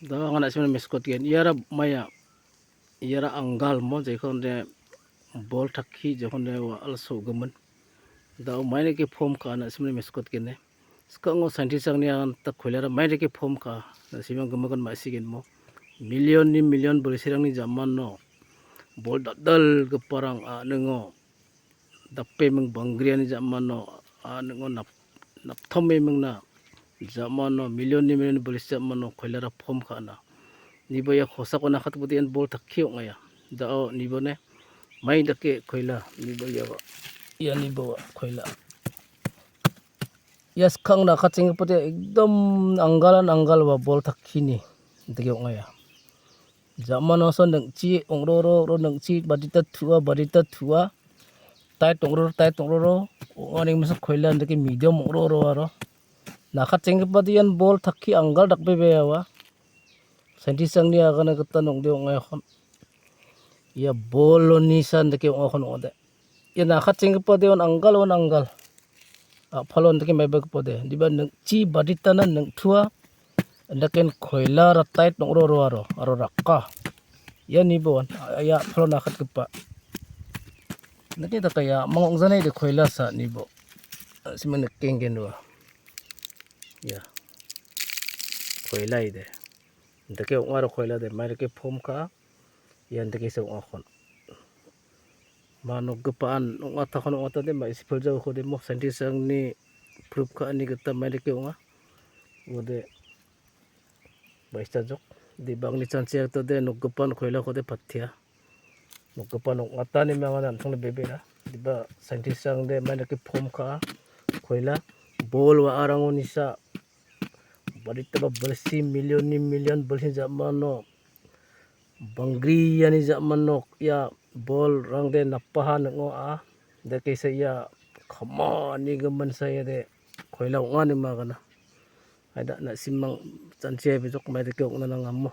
dawa ngana simna meskot gen yara maya yara anggal mo jekhon de bol thakhi jekhon de wa also gaman daw maine ke form ka na simna meskot gen ne skango scientist ang niang ta kholara maine ke form ka na simang gamagan ma sigen mo million bol sirang ni zaman no bol dal ke parang nengo dappe meng bangrian ni zaman no nengo nap thome meng na zaman no million bol zaman no kholara form ka na nibo ya khosa ko na khat budi en bol thakhi ngaya dao nibo ne mai dake khoila nibo ya nibo khoila yes khang na khating pute ekdom anggal wa bol thakhi ni dake ngaya zaman no son dang chi ongroro nang chi badita thua tai tongroro oning mas khoila dake medium ongroro aro na khating pute en bol thakhi anggal dakbe bewa scientist ang niya kana katanong de ngay khon ya bolo ni san de ke khon ode ya na khating pa de on anggal phalon de ke mai bag pa de diba nang chi badita nan nang thua ndaken khoila ratai tong ro aro rakka ya ni bon ya phalon na khat pa nake ta kaya mangong zanai de khoila sa ni bo siman kengen wa ya khoila ide ndake ngaro khoila de mai ke phom ka yan ndake se ngkhon manok gepaan ngata khon ngata de mai sipol jaw khode mo scientist ang ni proof ka ani gata mai ke nga ode baista jok di bang ni chance to de nok gepan khoila khode pathya nok gepan ngata ni ma nan thong bebe na diba scientist ang de mai ke phom ka khoila bol wa arang unisa badita ba bersi million bersi zaman no bangri yani zaman no ya bol rang de napahan ngo de ke se ya khama ni gaman saya de khoila ngani ma kana ada na simang chance be jok mai de ke ngana ngam mo